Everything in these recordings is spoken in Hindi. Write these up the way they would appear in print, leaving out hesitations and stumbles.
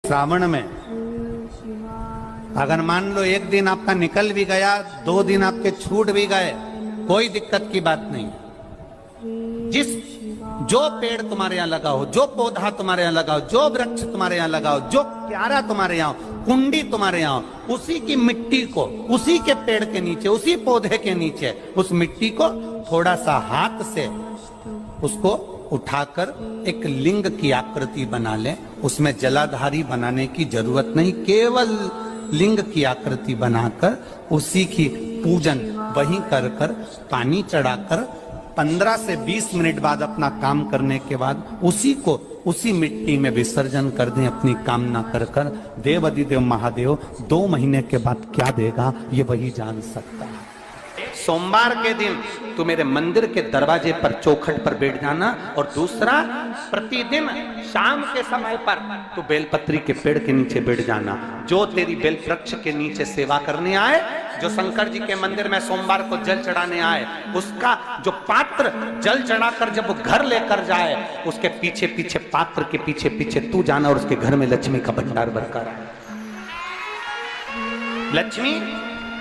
श्रावण में अगर मान लो एक दिन आपका निकल भी गया, 2 दिन आपके छूट भी गए, कोई दिक्कत की बात नहीं। जो पेड़ तुम्हारे यहाँ लगा हो, जो पौधा तुम्हारे यहाँ लगा हो, जो वृक्ष तुम्हारे यहाँ लगा हो, जो क्यारा तुम्हारे यहाँ हो, कुंडी तुम्हारे यहाँ हो, उसी की मिट्टी को, उसी के पेड़ के नीचे, उसी पौधे के नीचे उस मिट्टी को थोड़ा सा हाथ से उसको उठाकर एक लिंग की आकृति बना ले। उसमें जलाधारी बनाने की जरूरत नहीं, केवल लिंग की आकृति बनाकर उसी की पूजन वहीं कर कर पानी चढ़ाकर 15 से 20 मिनट बाद अपना काम करने के बाद उसी को उसी मिट्टी में विसर्जन कर दें अपनी कामना कर कर। देव अधिदेव महादेव 2 महीने के बाद क्या देगा ये वही जान सकता है। सोमवार के दिन तू मेरे मंदिर के दरवाजे पर चौखट पर बैठ जाना, और दूसरा प्रतिदिन शाम के समय पर तू बेलपत्री के पेड़ के नीचे बैठ जाना। जो तेरी बेल वृक्ष के नीचे सेवा करने आए, जो शंकर जी के मंदिर में सोमवार को जल चढ़ाने आए, उसका जो पात्र जल चढ़ाकर जब वो घर लेकर जाए, उसके पीछे पीछे पात्र के पीछे पीछे तू जाना और उसके घर में लक्ष्मी का भंडार भरकर आए। लक्ष्मी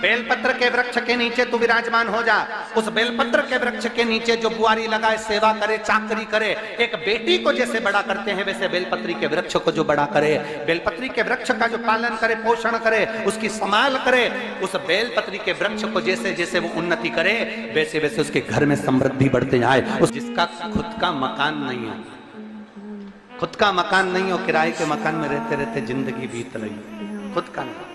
बेलपत्र के वृक्ष के नीचे तू विराजमान हो जा। उस बेलपत्र के वृक्ष के नीचे जो बुआरी लगाए, सेवा करे, चाकरी करे, एक बेटी को जैसे बड़ा करते हैं वैसे बेलपत्री के वृक्ष को जो बड़ा करे, बेलपत्री के वृक्ष का जो पालन करे, पोषण करे, उसकी संभाल करे, उस बेलपत्री के वृक्ष को जैसे जैसे वो उन्नति करे वैसे वैसे उसके घर में समृद्धि बढ़ते जाए। उस जिसका खुद का मकान नहीं हो, खुद का मकान नहीं हो, किराए के मकान में रहते रहते जिंदगी बीत रही, खुद का नहीं,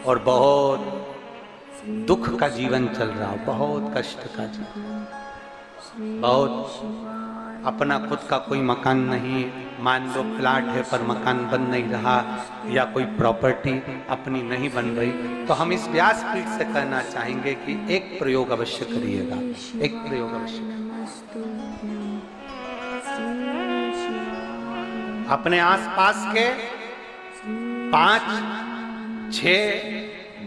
और बहुत दुख का जीवन चल रहा हो, बहुत कष्ट का जीवन, बहुत अपना खुद का कोई मकान नहीं, मान लो प्लाट है पर मकान बन नहीं रहा, या कोई प्रॉपर्टी अपनी नहीं बन रही, तो हम इस व्यासपीठ से कहना चाहेंगे कि एक प्रयोग अवश्य करिएगा, एक प्रयोग अवश्य। अपने आसपास के 5-6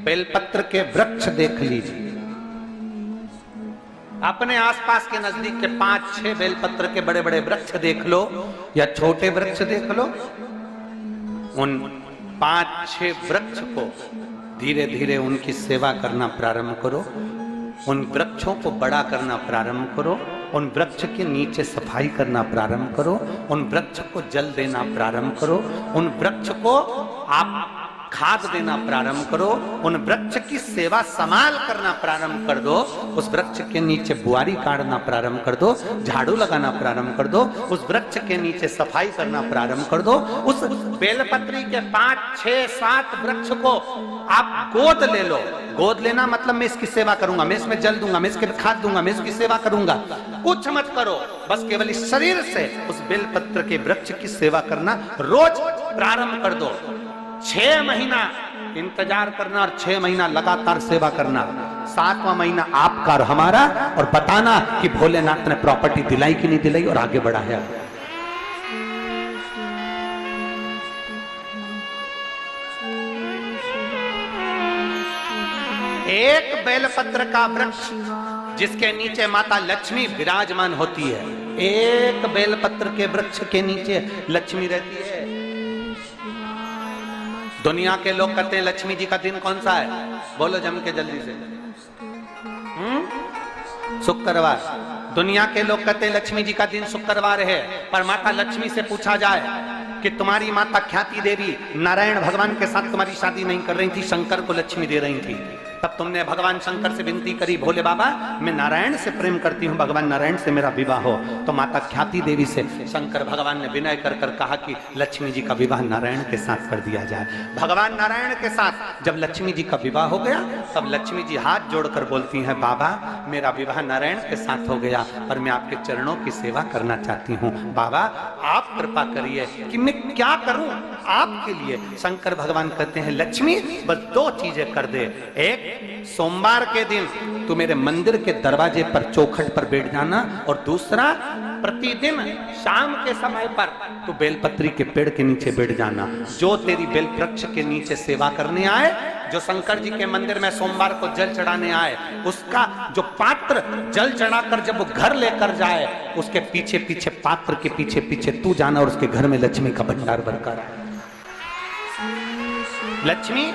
बेलपत्र के वृक्ष देख लीजिए। अपने आसपास के नजदीक के 5-6 बेलपत्र के बड़े बड़े वृक्ष देख लो या छोटे वृक्ष देख लो। उन 5-6 वृक्ष को धीरे धीरे उनकी सेवा करना प्रारंभ करो, उन वृक्षों को बड़ा करना प्रारंभ करो, उन वृक्ष के नीचे सफाई करना प्रारंभ करो, उन वृक्ष को जल देना प्रारंभ करो, उन वृक्ष को आप खाद देना प्रारंभ करो, उन वृक्ष की सेवा संभाल करना प्रारंभ कर दो, उस वृक्ष के नीचे बुआरी काटना प्रारंभ कर दो, झाड़ू लगाना प्रारंभ कर दो, उस वृक्ष के नीचे सफाई करना प्रारंभ कर दो। उस बेलपत्री के 5-6-7 वृक्ष को आप गोद ले लो। गोद लेना मतलब मैं इसकी सेवा करूंगा, मैं इसमें जल दूंगा, मैं इसके खाद दूंगा, मैं इसकी सेवा करूंगा, कुछ मत करो, बस केवल इस शरीर से उस बेलपत्र के वृक्ष की सेवा करना रोज प्रारंभ कर दो। 6 महीना इंतजार करना और 6 महीना लगातार सेवा करना, 7वां महीना आपका और हमारा, और बताना कि भोलेनाथ ने प्रॉपर्टी दिलाई कि नहीं दिलाई और आगे बढ़ा है। एक बेलपत्र का वृक्ष जिसके नीचे माता लक्ष्मी विराजमान होती है, एक बेलपत्र के वृक्ष के नीचे लक्ष्मी रहती है। दुनिया के लोग कहते हैं लक्ष्मी जी का दिन कौन सा है, बोलो जम के जल्दी से। शुक्रवार। दुनिया के लोग कहते हैं लक्ष्मी जी का दिन शुक्रवार है, पर माता लक्ष्मी से पूछा जाए कि तुम्हारी माता ख्याति देवी नारायण भगवान के साथ तुम्हारी शादी नहीं कर रही थी, शंकर को लक्ष्मी दे रही थी, तब तुमने भगवान शंकर से विनती करी, भोले बाबा मैं नारायण से प्रेम करती हूँ, भगवान नारायण से मेरा विवाह हो। तो माता ख्याति देवी से शंकर भगवान ने विनय कर कर कहा कि लक्ष्मी जी का विवाह नारायण के साथ कर दिया जाए। भगवान नारायण के साथ जब लक्ष्मी जी का विवाह हो गया, तब लक्ष्मी जी हाथ जोड़कर बोलती हैं, बाबा मेरा विवाह नारायण के साथ हो गया, पर मैं आपके चरणों की सेवा करना चाहती हूँ, बाबा आप कृपा करिए कि मैं क्या करूं आपके लिए। शंकर भगवान कहते हैं लक्ष्मी बस दो चीजें कर दे, एक सोमवार के दिन तू मेरे मंदिर के दरवाजे पर चौखट पर बैठ जाना, और दूसरा प्रतिदिन शाम के समय पर तू बेलपत्री के पेड़ के नीचे बैठ जाना। जो तेरी बेल वृक्ष के नीचे सेवा करने आए, जो शंकर जी के मंदिर में सोमवार को जल चढ़ाने आए, उसका जो पात्र जल चढ़ाकर जब वो घर लेकर जाए, उसके पीछे पीछे पात्र के पीछे पीछे तू जाना और उसके घर में लक्ष्मी का भंडार भरकर आए। लक्ष्मी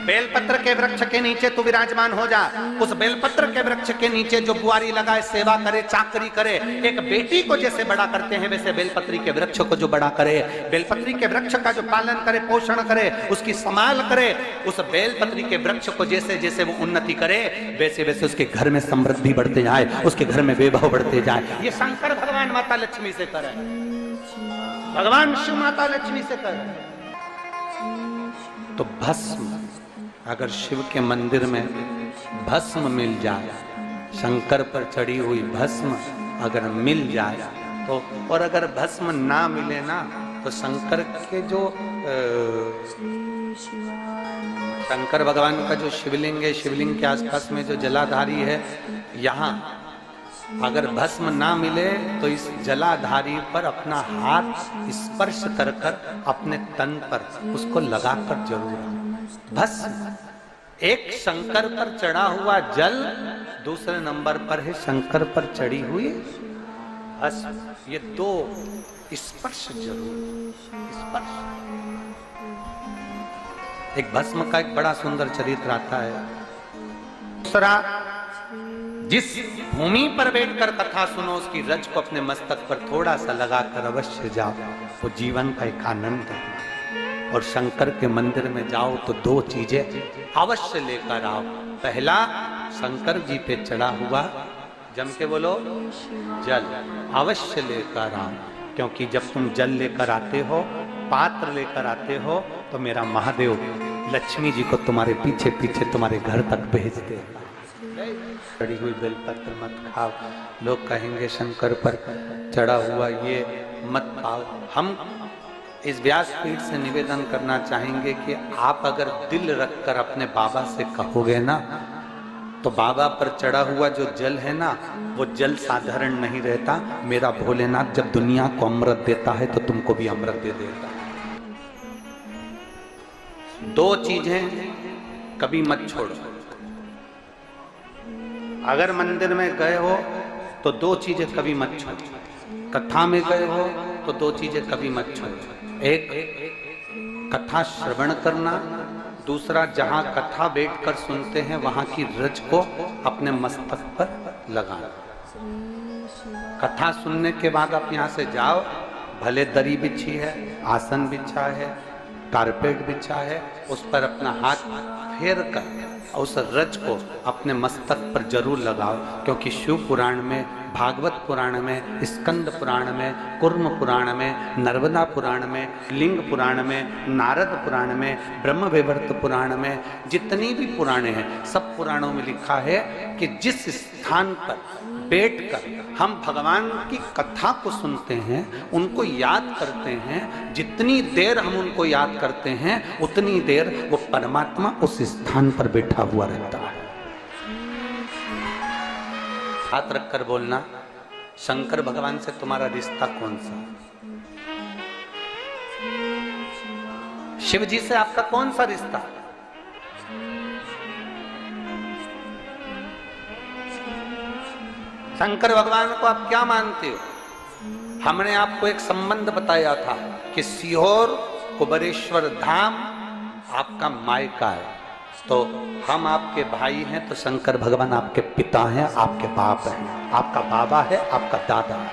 बेलपत्र के वृक्ष के नीचे तू विराजमान हो जा। उस बेलपत्र के वृक्ष के नीचे जो बुआरी लगाए, सेवा करे, चाकरी करे, एक बेटी को जैसे बड़ा करते हैं वैसे बेलपत्री के वृक्ष को जो बड़ा करे, बेलपत्री के वृक्ष का जो पालन करे, पोषण करे, उसकी संभाल करे, उस बेलपत्री के वृक्ष को जैसे जैसे वो उन्नति करे वैसे वैसे उसके घर में समृद्धि बढ़ते जाए, उसके घर में वैभव बढ़ते जाए। ये शंकर भगवान माता लक्ष्मी से करे, भगवान शिव माता लक्ष्मी से करे। तो भस्म, अगर शिव के मंदिर में भस्म मिल जाए, शंकर पर चढ़ी हुई भस्म अगर मिल जाए तो, और अगर भस्म ना मिले ना तो शंकर के जो शंकर भगवान का जो शिवलिंग है, शिवलिंग के आसपास में जो जलाधारी है, यहाँ अगर भस्म ना मिले तो इस जलाधारी पर अपना हाथ स्पर्श कर कर अपने तन पर उसको लगाकर जरूर। भस्म एक शंकर पर चढ़ा हुआ जल, दूसरे नंबर पर है शंकर पर चढ़ी हुई भस्म। ये दो स्पर्श जरूर, स्पर्श। एक भस्म का एक बड़ा सुंदर चरित्र आता है। दूसरा, जिस भूमि पर बैठकर कथा सुनो उसकी रज को अपने मस्तक पर थोड़ा सा लगाकर अवश्य जाओ, वो जीवन का एक आनंद है। और शंकर के मंदिर में जाओ तो दो चीजें अवश्य लेकर आओ। पहला, शंकर जी पे चढ़ा हुआ, जम के बोलो, जल अवश्य लेकर आओ, क्योंकि जब तुम जल लेकर आते हो, पात्र लेकर आते हो, तो मेरा महादेव लक्ष्मी जी को तुम्हारे पीछे पीछे तुम्हारे घर तक भेजते। चढ़ी हुई बेलपत्र मत खाओ, लोग कहेंगे शंकर पर चढ़ा हुआ ये मत पाओ। हम इस व्यासपीठ से निवेदन करना चाहेंगे कि आप अगर दिल रखकर अपने बाबा से कहोगे ना, तो बाबा पर चढ़ा हुआ जो जल है ना, वो जल साधारण नहीं रहता। मेरा भोलेनाथ जब दुनिया को अमृत देता है तो तुमको भी अमृत दे देता है। दो चीजें कभी मत छोड़ो। अगर मंदिर में गए हो तो दो चीजें कभी मत छोड़ो। कथा में गए हो तो दो चीजें कभी मत छोड़ो। एक, कथा श्रवण करना, दूसरा जहां कथा बैठकर सुनते हैं वहां की रज को अपने मस्तक पर लगाना। कथा सुनने के बाद आप यहां से जाओ, भले दरी बिछी है, आसन बिछा है, कारपेट बिछा है, उस पर अपना हाथ फेर कर उस रज को अपने मस्तक पर जरूर लगाओ। क्योंकि शिव पुराण में, भागवत पुराण में, स्कंद पुराण में, कुर्म पुराण में, नर्मदा पुराण में, लिंग पुराण में, नारद पुराण में, ब्रह्म वैवर्त पुराण में, जितनी भी पुराणे हैं सब पुराणों में लिखा है कि जिस स्थान पर बैठकर हम भगवान की कथा को सुनते हैं, उनको याद करते हैं, जितनी देर हम उनको याद करते हैं उतनी देर वो परमात्मा उस स्थान पर बैठा हुआ रहता है। हाथ रखकर बोलना, शंकर भगवान से तुम्हारा रिश्ता कौन सा? शिव जी से आपका कौन सा रिश्ता? शंकर भगवान को आप क्या मानते हो? हमने आपको एक संबंध बताया था कि सीहोर कुबेरेश्वर धाम आपका मायका है, तो हम आपके भाई हैं, तो शंकर भगवान आपके पिता हैं, आपके बाप हैं, आपका बाबा है, आपका दादा है।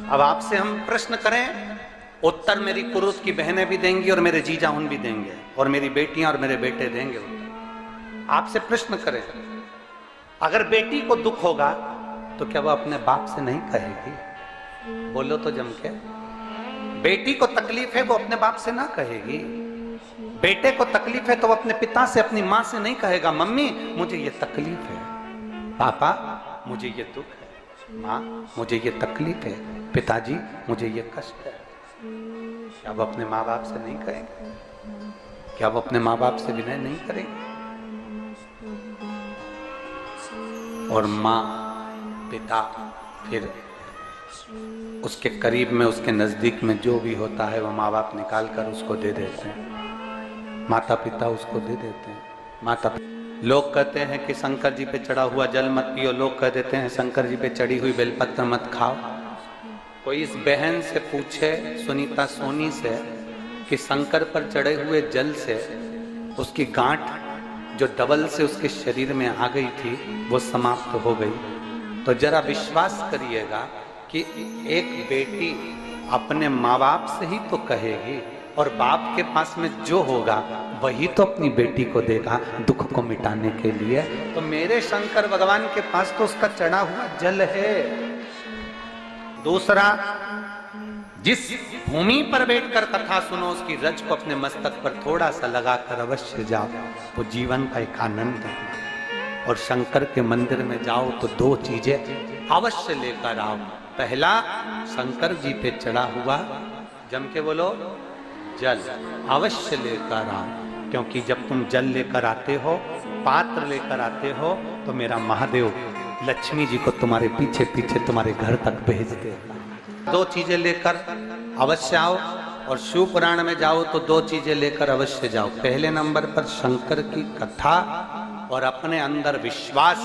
अब आपसे हम प्रश्न करें, उत्तर मेरी कुरुस की बहनें भी देंगी और मेरे जीजा उन भी देंगे और मेरी बेटियां और मेरे बेटे देंगे। आपसे प्रश्न करें, अगर बेटी को दुख होगा तो क्या वो अपने बाप से नहीं कहेगी? बोलो तो जम के। बेटी को तकलीफ है वो अपने बाप से ना कहेगी। बेटे को तकलीफ है तो वो अपने पिता से, अपनी माँ से नहीं कहेगा, मम्मी मुझे ये तकलीफ है, पापा मुझे ये दुख है। माँ मुझे ये तकलीफ है, पिताजी मुझे ये कष्ट है। क्या वो अपने माँ बाप से नहीं कहेंगे? क्या वो अपने माँ बाप से विनय नहीं करेंगे? और माँ, पिता, फिर उसके करीब में, उसके नजदीक में जो भी होता है वो माँ बाप निकाल कर उसको दे देते हैं। माता पिता उसको दे देते हैं। माता लोग कहते हैं कि शंकर जी पे चढ़ा हुआ जल मत पियो, लोग कह देते हैं शंकर जी पे चढ़ी हुई बेलपत्र मत खाओ। कोई इस बहन से पूछे, सुनीता सोनी से, कि शंकर पर चढ़े हुए जल से उसकी गांठ जो डबल से उसके शरीर में आ गई थी वो समाप्त हो गई। तो जरा विश्वास करिएगा कि एक बेटी अपने माँ बाप से ही तो कहेगी, और बाप के पास में जो होगा वही तो अपनी बेटी को देगा दुख को मिटाने के लिए। तो मेरे शंकर भगवान के पास तो उसका चढ़ा हुआ जल है। दूसरा, जिस भूमि पर बैठकर कथा सुनो उसकी रज को अपने मस्तक पर थोड़ा सा लगाकर अवश्य जाओ, वो जीवन का एक आनंद है। और शंकर के मंदिर में जाओ तो दो चीजें अवश्य लेकर आओ। पहला, शंकर जी पे चढ़ा हुआ, जम के बोलो, जल अवश्य लेकर आओ। क्योंकि जब तुम जल लेकर आते हो, पात्र लेकर आते हो, तो मेरा महादेव लक्ष्मी जी को तुम्हारे पीछे पीछे तुम्हारे घर तक भेज देगा। दो चीजें लेकर अवश्य आओ। और शिव पुराण में जाओ तो दो चीजें लेकर अवश्य जाओ। पहले नंबर पर शंकर की कथा और अपने अंदर विश्वास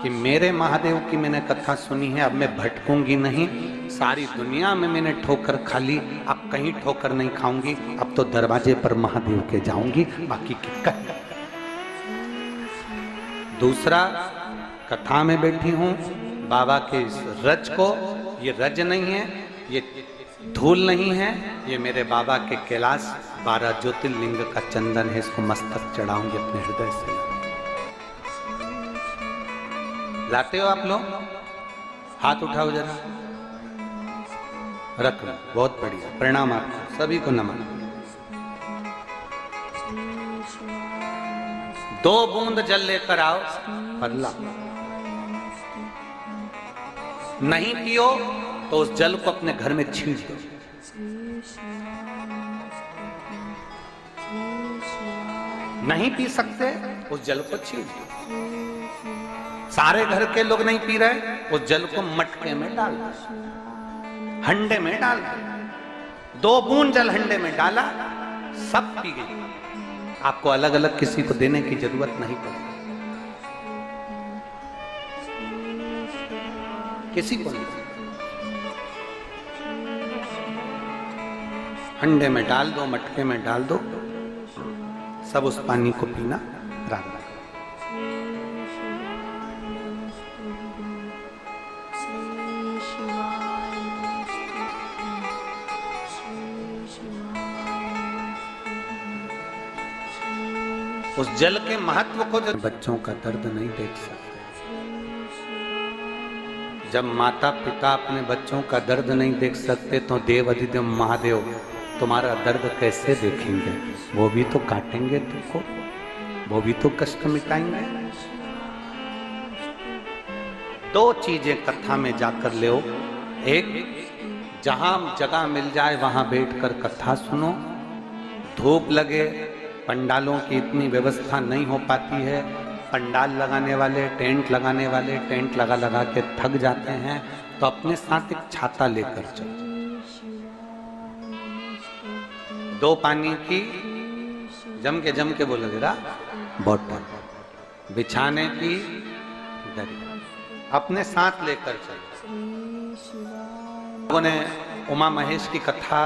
कि मेरे महादेव की मैंने कथा सुनी है, अब मैं भटकूंगी नहीं। सारी दुनिया में मैंने ठोकर खा ली, अब कहीं ठोकर नहीं खाऊंगी। अब तो दरवाजे पर महादेव के जाऊंगी, बाकी की कहीं। दूसरा, कथा में बैठी हूं बाबा के इस रज को, ये रज नहीं है, ये धूल नहीं है, ये मेरे बाबा के कैलाश 12 ज्योतिर्लिंग का चंदन है। इसको मस्तक चढ़ाऊंगी अपने हृदय से। लाते हो आप लोग? हाथ उठाओ जरा, रख लो। बहुत बढ़िया, प्रणाम आपको सभी को, नमन। 2 बूंद जल लेकर आओ, पल्ला। नहीं पियो तो उस जल को अपने घर में छींट दो। नहीं पी सकते, उस जल को छींट दो। सारे घर के लोग नहीं पी रहे, उस जल को मटके में डाल दो, हंडे में डाल दो। 2 बूंद जल हंडे में डाला, सब पी गई। आपको अलग अलग किसी को देने की जरूरत नहीं पड़ेगी, किसी को नहीं। हंडे में डाल दो, मटके में डाल दो, सब उस पानी को पीना। राधा उस जल के महत्व को जो बच्चों का दर्द नहीं देख सकते। जब माता पिता अपने बच्चों का दर्द नहीं देख सकते तो देव अधिदेव महादेव तुम्हारा दर्द कैसे देखेंगे? वो भी तो काटेंगे तुमको, वो भी तो कष्ट मिटाएंगे। 2 चीजें कथा में जाकर ले। एक, जहां जगह मिल जाए वहां बैठकर कथा सुनो। धूप लगे, पंडालों की इतनी व्यवस्था नहीं हो पाती है। पंडाल लगाने वाले, टेंट लगाने वाले टेंट लगा लगा के थक जाते हैं, तो अपने साथ एक छाता लेकर चलो। 2 पानी की जम के बोलो जरा, बोतल, बिछाने की दरी अपने साथ लेकर चलो। लोगों ने उमा महेश की कथा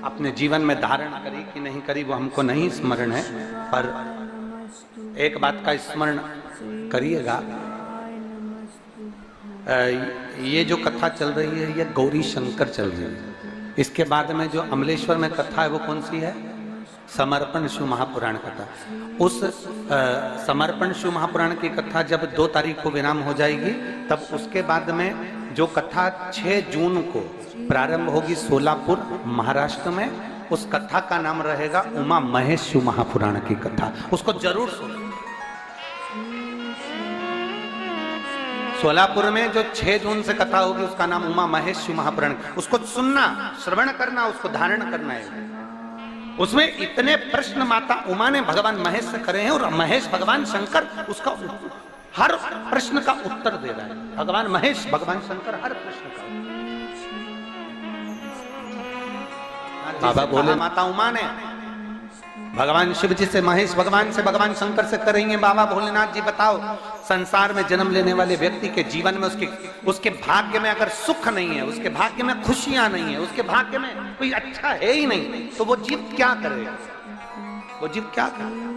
अपने जीवन में धारण करी कि नहीं करी वो हमको नहीं स्मरण है, पर एक बात का स्मरण करिएगा। ये जो कथा चल रही है ये गौरी शंकर चल रही है। इसके बाद में जो अमलेश्वर में कथा है वो कौन सी है? समर्पण शिव महापुराण कथा। उस समर्पण शिव महापुराण की कथा जब 2 तारीख को विराम हो जाएगी, तब उसके बाद में जो कथा 6 जून को प्रारंभ होगी सोलापुर महाराष्ट्र में, उस कथा का नाम रहेगा उमा महेश शिव महापुराण की कथा। उसको जरूर सुनो। सोलापुर में जो 6 जून से कथा होगी उसका नाम उमा महेश शिव महापुराण, उसको सुनना, श्रवण करना, उसको धारण करना है। उसमें इतने प्रश्न माता उमा ने भगवान महेश से करे हैं और महेश भगवान शंकर उसका हर प्रश्न का उत्तर दे रहा है। भगवान महेश भगवान शंकर हर प्रश्न का। बाबा बोले माता उमा ने भगवान शिव जी से, महेश भगवान से, भगवान शंकर से करेंगे, बाबा भोलेनाथ जी बताओ, संसार में जन्म लेने वाले व्यक्ति के जीवन में उसके भाग्य में अगर सुख नहीं है, उसके भाग्य में खुशियां नहीं है, उसके भाग्य में कोई अच्छा है ही नहीं, तो वो जीव क्या करेगा? वो जीव क्या करेगा?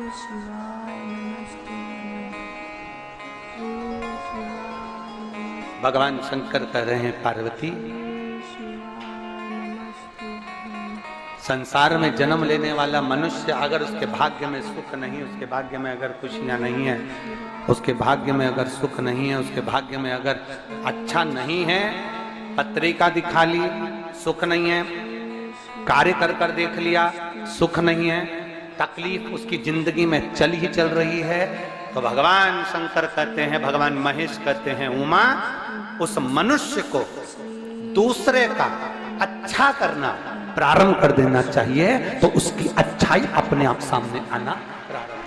भगवान शंकर कह रहे हैं पार्वती, संसार में जन्म लेने वाला मनुष्य अगर उसके भाग्य में सुख नहीं, उसके भाग्य में अगर खुशियां नहीं है, उसके भाग्य में अगर सुख नहीं है, उसके भाग्य में अगर अच्छा नहीं है, पत्रिका दिखा ली सुख नहीं है, कार्य कर कर देख लिया सुख नहीं है, तकलीफ उसकी जिंदगी में चल ही चल रही है, तो भगवान शंकर कहते हैं, भगवान महेश कहते हैं, उमा उस मनुष्य को दूसरे का अच्छा करना प्रारंभ कर देना चाहिए, तो उसकी अच्छाई अपने आप सामने आना प्रारंभ